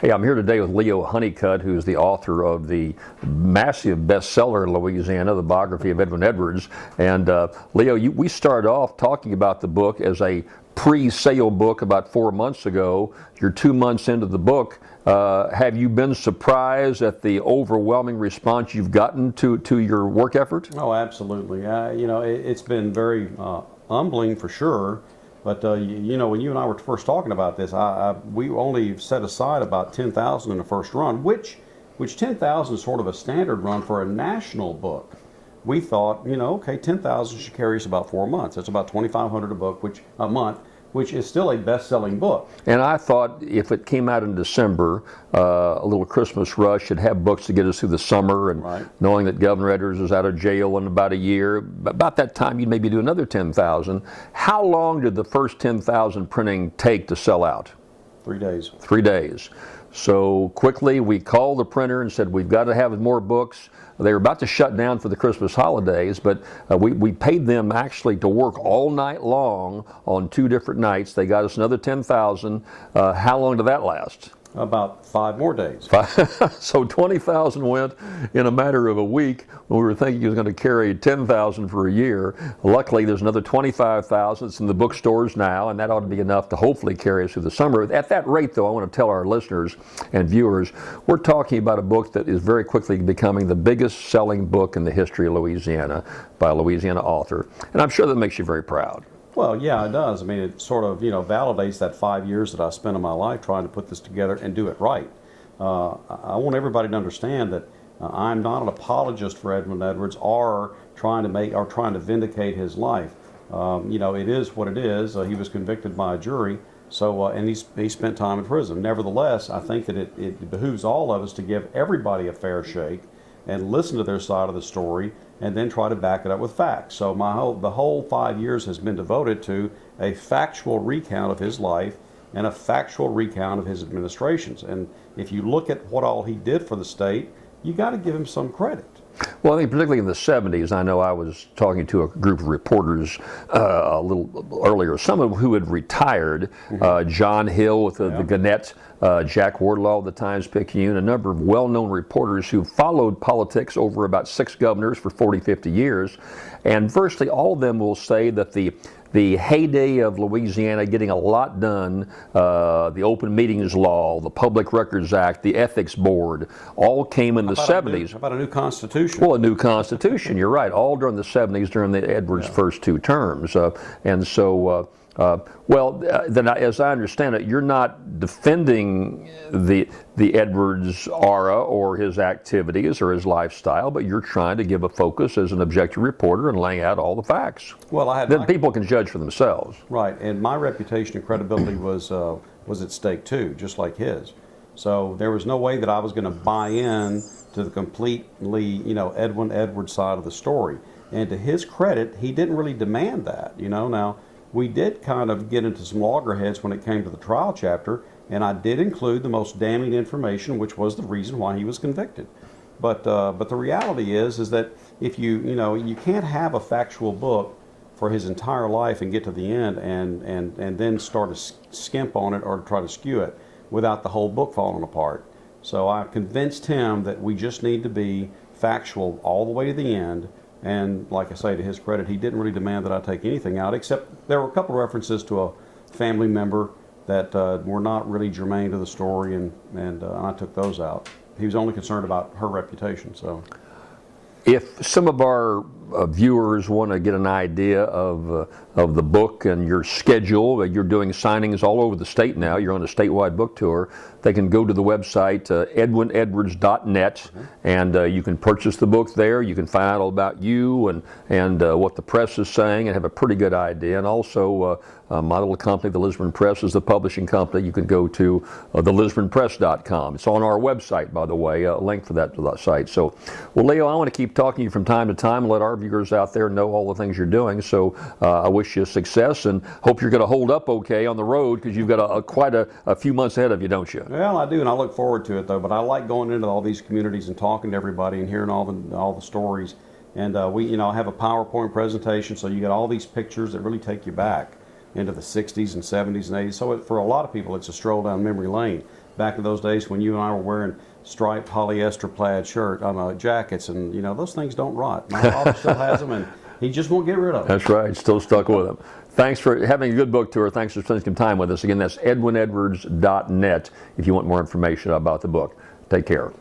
Hey, I'm here today with Leo Honeycutt, who's the author of the massive bestseller in Louisiana, the biography of Edwin Edwards. And Leo, we started off talking about the book as a pre-sale book about 4 months ago. You're 2 months into the book. Have you been surprised at the overwhelming response you've gotten to your work effort? Oh, absolutely. It's been very humbling for sure. But when you and I were first talking about this, we only set aside about 10,000 in the first run, which 10,000 is sort of a standard run for a national book. We thought, okay, 10,000 should carry us about 4 months. That's about 2,500 a month, which is still a best-selling book. And I thought if it came out in December, a little Christmas rush, should have books to get us through the summer, and right. Knowing that Governor Edwards is out of jail in about a year, about that time you'd maybe do another 10,000. How long did the first 10,000 printing take to sell out? 3 days. 3 days. So quickly we called the printer and said, we've got to have more books. They were about to shut down for the Christmas holidays, but we paid them actually to work all night long on 2 different nights. They got us another 10,000. How long did that last? About 5 more days. So 20,000 went in a matter of a week when we were thinking he was going to carry 10,000 for a year. Luckily, there's another 25,000 that's in the bookstores now, and that ought to be enough to hopefully carry us through the summer. At that rate, though, I want to tell our listeners and viewers, we're talking about a book that is very quickly becoming the biggest selling book in the history of Louisiana by a Louisiana author. And I'm sure that makes you very proud. Well, yeah, it does. I mean, it sort of, validates that 5 years that I spent in my life trying to put this together and do it right. I want everybody to understand that I'm not an apologist for Edwin Edwards or trying to vindicate his life. It is what it is. He was convicted by a jury, so and he spent time in prison. Nevertheless, I think that it behooves all of us to give everybody a fair shake and listen to their side of the story, and then try to back it up with facts. So the whole 5 years has been devoted to a factual recount of his life and a factual recount of his administrations. And if you look at what all he did for the state, you got to give him some credit. Well, I think particularly in the 70s, I know I was talking to a group of reporters a little earlier, some of who had retired, John Hill with the Gannett, Jack Wardlaw of the Times-Picayune, a number of well-known reporters who followed politics over about 6 governors for 40, 50 years. And virtually all of them will say that the heyday of Louisiana getting a lot done, the Open Meetings Law, the Public Records Act, the Ethics Board, all came in the 70s. How about a new constitution? Well, a new constitution, you're right, all during the 70s, during the Edwards' first 2 terms. Then as I understand it, you're not defending the Edwards aura or his activities or his lifestyle, but you're trying to give a focus as an objective reporter and laying out all the facts. Well, then people can judge for themselves. Right, and my reputation and credibility was at stake too, just like his. So there was no way that I was going to buy in to the completely, Edwin Edwards side of the story. And to his credit, he didn't really demand that. Now, we did kind of get into some loggerheads when it came to the trial chapter, and I did include the most damning information, which was the reason why he was convicted. But the reality is that if you can't have a factual book for his entire life and get to the end and then start to skimp on it or try to skew it without the whole book falling apart. So I convinced him that we just need to be factual all the way to the end. And like I say, to his credit, he didn't really demand that I take anything out, except there were a couple of references to a family member that were not really germane to the story, and I took those out. He was only concerned about her reputation. So, if some of our viewers want to get an idea of the book and your schedule, you're doing signings all over the state now. You're on a statewide book tour. They can go to the website edwinedwards.net, and you can purchase the book there. You can find out all about you and what the press is saying and have a pretty good idea. And also, my little company, the Lisbon Press, is the publishing company. You can go to thelisbonpress.com. It's on our website, by the way, a link for that site. So, well, Leo, I want to keep talking to you from time to time and let our viewers out there know all the things you're doing. So I wish you success and hope you're going to hold up okay on the road, because you've got quite a few months ahead of you, don't you? Well, I do, and I look forward to it, though. But I like going into all these communities and talking to everybody and hearing all the stories. And I have a PowerPoint presentation, so you get all these pictures that really take you back into the 60s and 70s and 80s. So for a lot of people, it's a stroll down memory lane. back in those days when you and I were wearing striped polyester plaid jackets, and those things don't rot. My father still has them, and he just won't get rid of them. That's right. Still stuck with them. Thanks for having a good book tour. Thanks for spending some time with us. Again, that's edwinedwards.net if you want more information about the book. Take care.